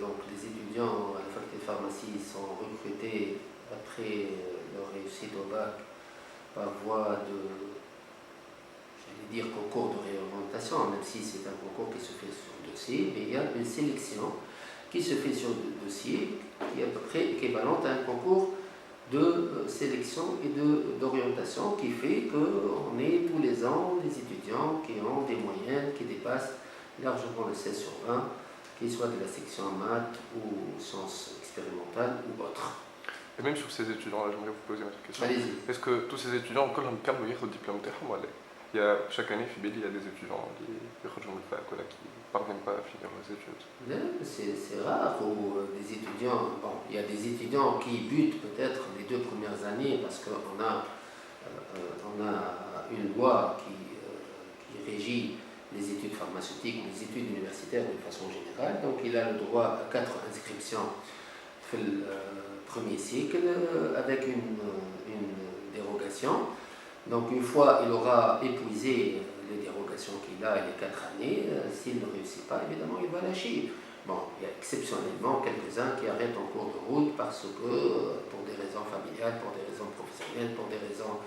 donc les étudiants à la faculté de pharmacie sont recrutés après leur réussite au bac par voie de, j'allais dire, concours de réorientation, même si c'est un concours qui se fait sur dossier, mais il y a une sélection qui se fait sur dossier qui est à peu près équivalente à un concours de sélection et d'orientation qui fait qu'on est tous les ans des étudiants qui ont des moyennes qui dépassent largement le 16 sur 20, qu'ils soient de la section maths ou sciences expérimentales ou autres. Et même sur ces étudiants-là, j'aimerais vous poser une autre question. Allez-y. Est-ce que tous ces étudiants, quand ils ont le diplôme il y a, chaque année, il y a des étudiants qui rejoignent le fac, qui ne parviennent pas à finir leurs études? C'est rare, ou des étudiants, bon, il y a des étudiants qui butent peut-être les 2 premières années parce qu'on a une loi qui régit les études pharmaceutiques ou les études universitaires d'une façon générale, donc il a le droit à 4 inscriptions le premier cycle avec une dérogation. Donc une fois il aura épuisé les dérogations qu'il a et les 4 années, s'il ne réussit pas, évidemment il va lâcher. Bon, il y a exceptionnellement quelques-uns qui arrêtent en cours de route parce que, pour des raisons familiales, pour des raisons professionnelles, pour des raisons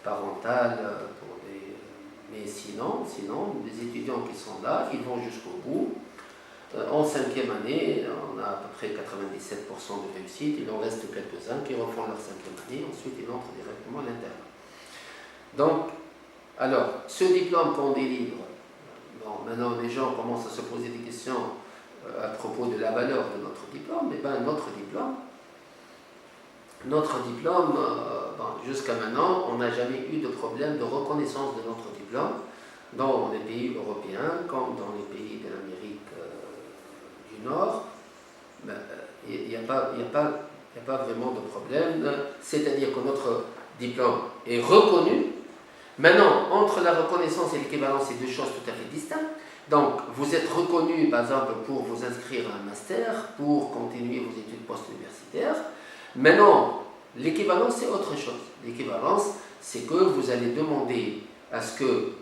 parentales, mais sinon, les étudiants qui sont là, ils vont jusqu'au bout. En 5e année, on a à peu près 97% de réussite, il en reste quelques-uns qui refont leur 5e année, ensuite ils entrent directement à l'interne. Donc, alors, ce diplôme qu'on délivre, bon, maintenant les gens commencent à se poser des questions à propos de la valeur de notre diplôme. Eh bien, notre diplôme, jusqu'à maintenant, on n'a jamais eu de problème de reconnaissance de notre diplôme dans les pays européens comme dans les pays de l'Amérique du Nord. Il n'y a pas vraiment de problème, c'est-à-dire que notre diplôme est reconnu. Maintenant, entre la reconnaissance et l'équivalence, c'est 2 choses tout à fait distinctes. Donc, vous êtes reconnu, par exemple, pour vous inscrire à un master, pour continuer vos études post-universitaires. Maintenant, l'équivalence, c'est autre chose. L'équivalence, c'est que vous allez demander à ce que,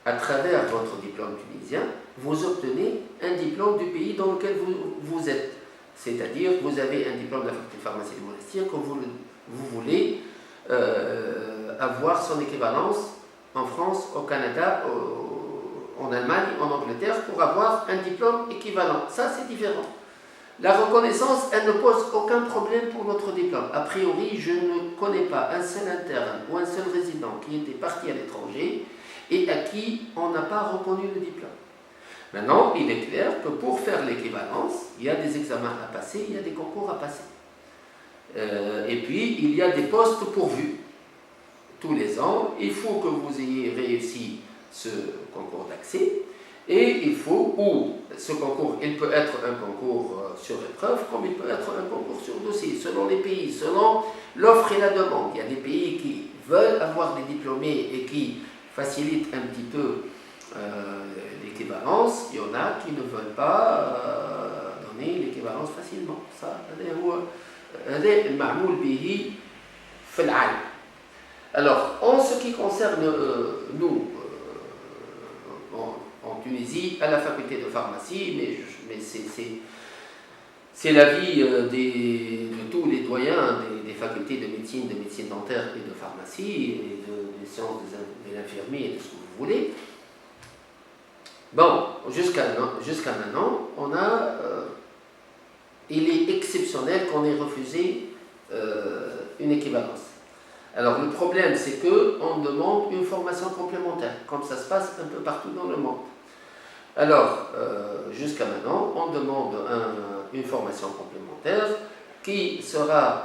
à travers votre diplôme tunisien, vous obtenez un diplôme du pays dans lequel vous êtes. C'est-à-dire que vous avez un diplôme de la faculté de pharmacie de Monastir que vous voulez avoir son équivalence en France, au Canada, en Allemagne, en Angleterre, pour avoir un diplôme équivalent. Ça, c'est différent. La reconnaissance, elle ne pose aucun problème pour notre diplôme. A priori, je ne connais pas un seul interne ou un seul résident qui était parti à l'étranger et à qui on n'a pas reconnu le diplôme. Maintenant, il est clair que pour faire l'équivalence, il y a des examens à passer, il y a des concours à passer. Et puis, il y a des postes pourvus. Tous les ans, il faut que vous ayez réussi ce concours d'accès et il faut, ou ce concours, il peut être un concours sur épreuve comme il peut être un concours sur dossier, selon les pays, selon l'offre et la demande. Il y a des pays qui veulent avoir des diplômés et qui facilitent un petit peu l'équivalence, il y en a qui ne veulent pas donner l'équivalence facilement. Ça, c'est le ma'moul bihi fil 'alam. Alors, en ce qui concerne nous, en Tunisie, à la faculté de pharmacie, mais c'est l'avis de tous les doyens des facultés de médecine dentaire et de pharmacie, et des sciences de l'infirmier et de ce que vous voulez. Bon, jusqu'à maintenant, il est exceptionnel qu'on ait refusé une équivalence. Alors le problème, c'est qu'on demande une formation complémentaire, comme ça se passe un peu partout dans le monde. Alors, jusqu'à maintenant, on demande une formation complémentaire qui sera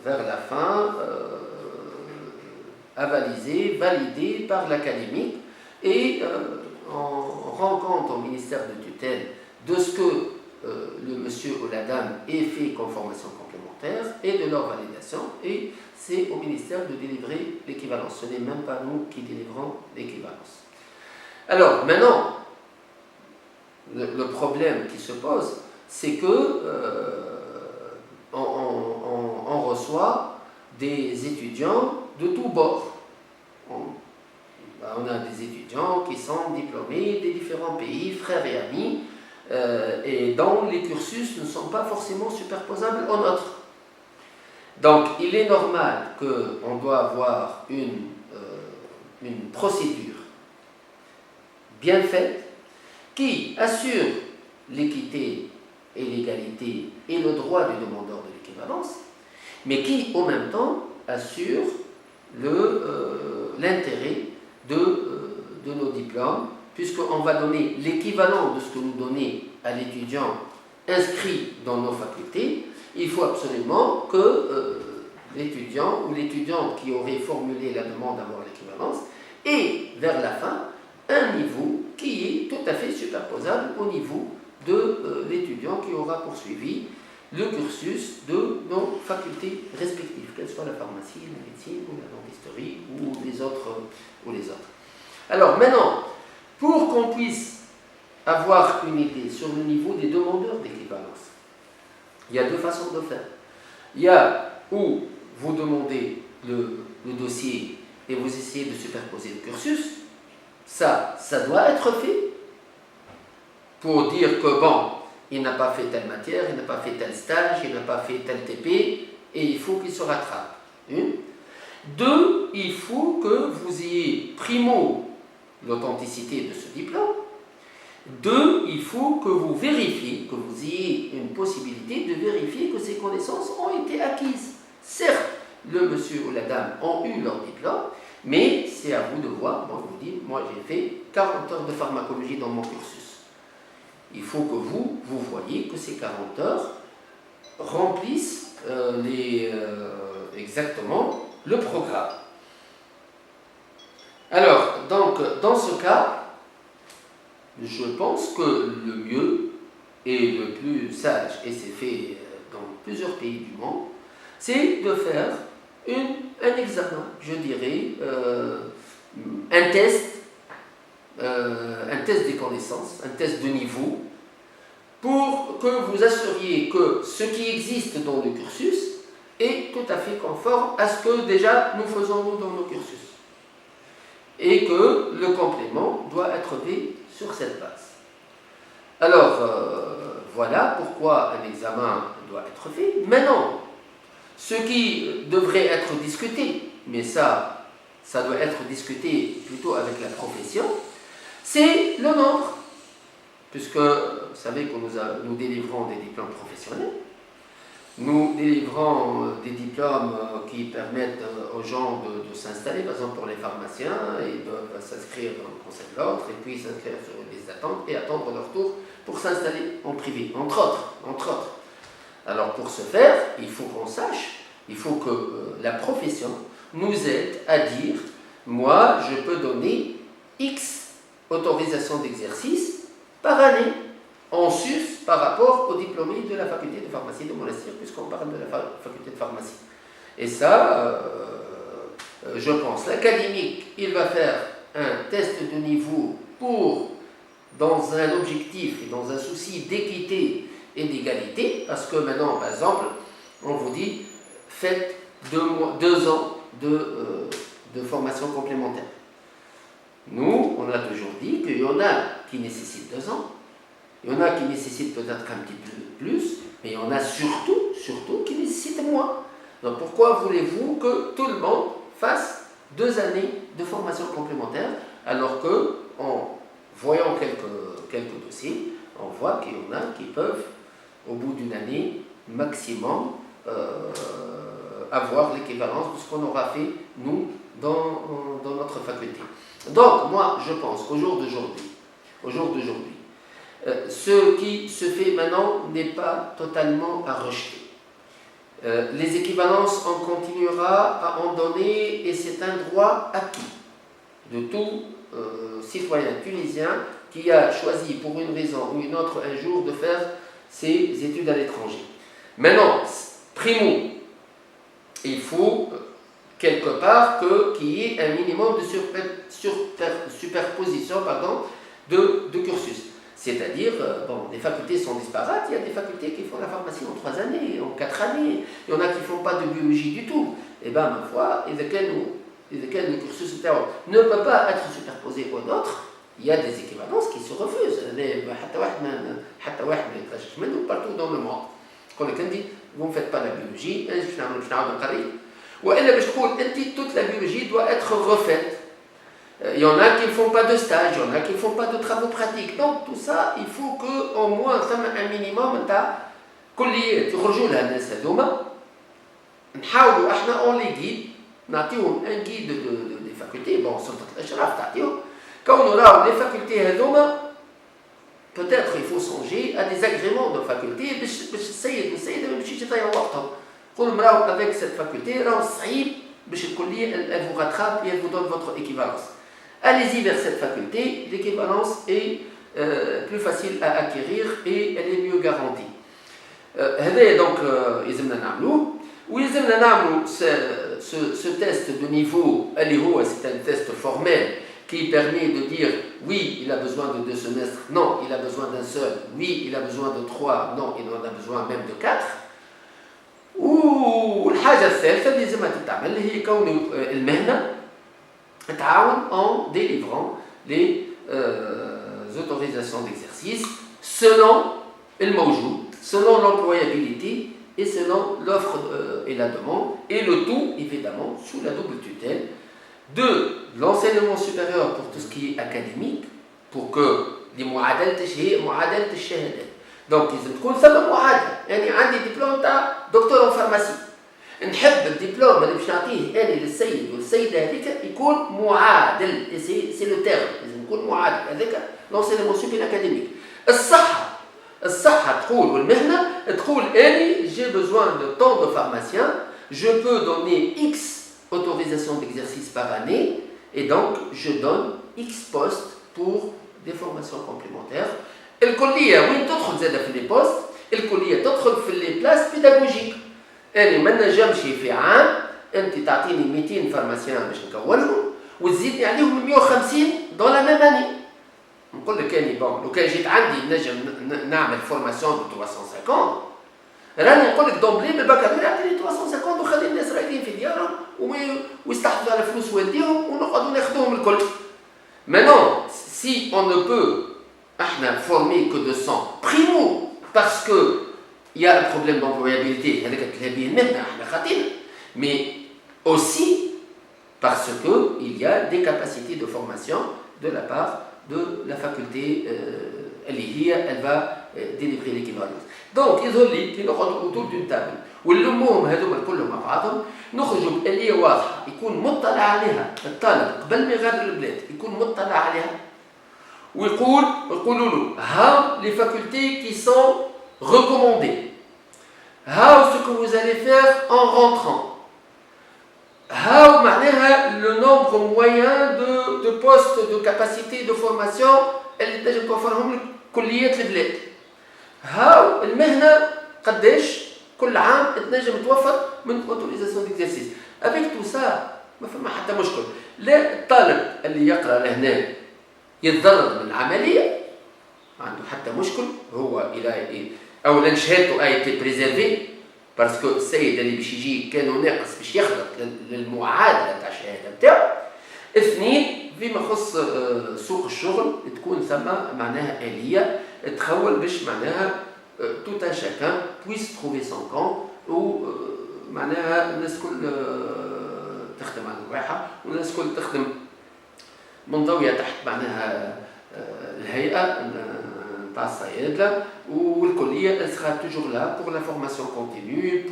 vers la fin avalisée, validée par l'académie et on rend compte au ministère de tutelle de ce que le monsieur ou la dame ait fait comme formation complémentaire et de leur validation, et c'est au ministère de délivrer l'équivalence. Ce n'est même pas nous qui délivrons l'équivalence. Alors maintenant, le problème qui se pose, c'est que on reçoit des étudiants de tous bords. On a des étudiants qui sont diplômés des différents pays, frères et amis, et dont les cursus ne sont pas forcément superposables aux nôtres. Donc, il est normal qu'on doit avoir une procédure bien faite qui assure l'équité et l'égalité et le droit du demandeur de l'équivalence, mais qui, en même temps, assure l'intérêt de nos diplômes, puisqu'on va donner l'équivalent de ce que nous donnons à l'étudiant inscrit dans nos facultés. Il faut absolument que l'étudiant ou l'étudiante qui aurait formulé la demande d'avoir l'équivalence ait, vers la fin, un niveau qui est tout à fait superposable au niveau de l'étudiant qui aura poursuivi le cursus de nos facultés respectives, qu'elles soient la pharmacie, la médecine ou la dentisterie ou les autres. Alors maintenant, pour qu'on puisse avoir une idée sur le niveau des demandeurs d'équivalence, il y a deux façons de faire. Il y a où vous demandez le dossier et vous essayez de superposer le cursus. Ça doit être fait pour dire que bon, il n'a pas fait telle matière, il n'a pas fait tel stage, il n'a pas fait tel TP, et il faut qu'il se rattrape. Deux, il faut que vous ayez, primo, l'authenticité de ce diplôme. Deux, il faut que vous vérifiez, que vous ayez une possibilité de vérifier que ces connaissances ont été acquises. Certes, le monsieur ou la dame ont eu leur diplôme, mais c'est à vous de voir. Moi, je vous dis, moi j'ai fait 40 heures de pharmacologie dans mon cursus. Il faut que vous voyez que ces 40 heures remplissent exactement le programme. Alors, donc, dans ce cas, je pense que le mieux et le plus sage, et c'est fait dans plusieurs pays du monde, c'est de faire un examen, je dirais, un test des connaissances, un test de niveau, pour que vous assuriez que ce qui existe dans le cursus est tout à fait conforme à ce que déjà nous faisons nous dans nos cursus. Et que le complément doit être fait sur cette base. Alors, voilà pourquoi un examen doit être fait. Maintenant, ce qui devrait être discuté, mais ça doit être discuté plutôt avec la profession, c'est le nombre. Puisque vous savez que nous délivrons des diplômes professionnels, nous délivrons des diplômes qui permettent aux gens de s'installer, par exemple pour les pharmaciens, ils peuvent s'inscrire dans le conseil de l'ordre et puis s'inscrire sur une liste d'attente et attendre leur tour pour s'installer en privé, entre autres. Alors pour ce faire, il faut qu'on sache, il faut que la profession nous aide à dire, moi je peux donner X autorisations d'exercice par année, en sus par rapport aux diplômés de la faculté de pharmacie de Monastir, puisqu'on parle de la faculté de pharmacie. Et ça, je pense, l'académique, il va faire un test de niveau dans un objectif et dans un souci d'équité et d'égalité, parce que maintenant, par exemple, on vous dit, faites 2 ans de formation complémentaire. Nous, on a toujours dit qu'il y en a qui nécessitent 2 ans, il y en a qui nécessitent peut-être un petit peu plus, mais il y en a surtout qui nécessitent moins. Donc pourquoi voulez-vous que tout le monde fasse 2 années de formation complémentaire, alors que, en voyant quelques dossiers, on voit qu'il y en a qui peuvent, au bout d'une année maximum, avoir l'équivalence de ce qu'on aura fait, nous, dans notre faculté. Donc, moi, je qu'au jour d'aujourd'hui, ce qui se fait maintenant n'est pas totalement à rejeter. Les équivalences, on continuera à en donner et c'est un droit acquis de tout citoyen tunisien qui a choisi pour une raison ou une autre un jour de faire ses études à l'étranger. Maintenant, primo, il faut quelque part qu'il y ait un minimum de superposition de cursus. C'est-à-dire, les facultés sont disparates, il y a des facultés qui font la pharmacie en 3 années, en 4 années, il y en a qui ne font pas de biologie du tout. Et bien, ma foi, et lesquels le cursus ne peut pas être superposé aux nôtres, il y a des équivalences qui se refusent. حتى واحد ما يتغشش منه partout dans le monde. يقول لك انت vous ne faites pas la biologie, باش نعاود نقري. والا باش تقول انت toute la biologie doit être refaite. Il y en a qui ne font pas de stage, il y en a qui ne font pas de travaux pratiques. Donc tout ça, il faut qu'au moins un minimum تاع كليات يخرجوا لها الناس هذوما. نحاولوا احنا اون لي غيد نعطيهم ان غيد دي فاكولتي بون سلطه الاشراف تعطيهم كونوا راهو لي فاكولتي هذوما peut-être il faut songer à des agréments de faculté باش السيد والسيده ما يمشيش يضيعوا وقتهم. قول راهو avec cette faculté راهو صعيب باش الكليه elle vous rattrape et elle vous donne votre équivalence. Allez-y vers cette faculté, l'équivalence est plus facile à acquérir et elle est mieux garantie. هذا donc يلزمنا نعملوه. ويلزمنا نعملوا ce test de niveau اللي هو c'est un test formel qui permet de dire oui il a besoin de 2 semestres, non il a besoin d'un seul, oui il a besoin de 3, non il en a besoin même de 4. والحاجة الثالثة اللي لازمها تتعمل هي كون المهنة تعاون en délivrant les autorisations d'exercice selon الموجود, selon l'employabilité et selon l'offre et la demande, et le tout, évidemment, sous la double tutelle de l'enseignement supérieur pour tout ce qui est académique, pour que les معادلة هي معادلة الشهادات. Donc, لازم تكون ثم معادلة، يعني عندي دبلوم تاع دكتور en pharmacie. نحب الدبلوم اللي باش نعطيه أنا للسيد والسيدة هذيك يكون معادل، c'est le terme، لازم يكون معادل، هذاك l'enseignement supérieur académique. الصحة تقول والمهنة تقول أني j'ai besoin de tant de pharmaciens, je peux donner X autorisations d'exercice par année et donc je donne X postes pour des formations complémentaires. الكلية وين تدخل زادة في لي بوست؟ الكلية تدخل في لي بلاس بيداغوجيك. أنا ما نجمش في عام أنت تعطيني 200 فارماسيان باش نكونهم وتزيدني عليهم 150 dans la même année. نقول لك اني بون لو كان جيت عندي نجم نعمل فورماسيون ب 350 راني نقول لك دومبلي بالبكالوريا يعطيني 350 وخلي الناس رايحين في ديارهم ويستحفظوا على فلوس والديهم ونقعدوا ناخذوهم الكل. Maintenant, si on ne peut احنا former que de 100 primo parce que il y a un problème d'employabilité هذاك تلابيه المهنه احنا خاطينا, mais aussi parce que il y a des capacités de formation de la part de la faculté اللي هي elle va délivrer l'équivalence. Donc يظهر لي كي نقعدوا autour d'une table ونلموهم هذوما كلهم مع بعضهم نخرجوا بآلية واضحة يكون مطلع عليها الطالب قبل ما يغادر البلاد, يكون مطلع عليها ويقولوا له ها les facultés qui sont recommandées, ها ce que vous allez faire en rentrant, ها معناها le nombre moyen de postes de capacité de formation اللي تنجم توفرهم لك كليات البلاد, ها المهنة قداش كل عام تنجم توفر من autorisation d'exercice. Avec tout ça ما فما حتى مشكل, لا الطالب اللي يقرأ لهنا يتضرر من العملية ما عنده حتى مشكل, هو إلى أولا شهادته a été préservée parce que السيد اللي باش يجي كانوا ناقص باش يخلط للمعادلة تاع الشهادة نتاعو. اثنين فيما يخص سوق الشغل تكون ثم معناها آلية تخول باش معناها tout un chacun puisse trouver son compte و معناها الناس كل تخدم على رواحها والناس كل تخدم منضوية تحت معناها الهيئة تاع الصيادلة والكلية elle sera toujours là pour la formation continue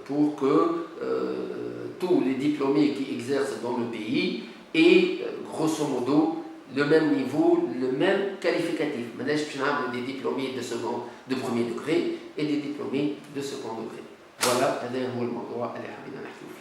pour que tous les diplômés qui exercent dans le pays aient grosso modo le même niveau, le même qualificatif. Maintenant, je vais des diplômés de premier degré et des diplômés de second degré. Voilà, هذا هو الموضوع اللي حبينا نحكي فيه.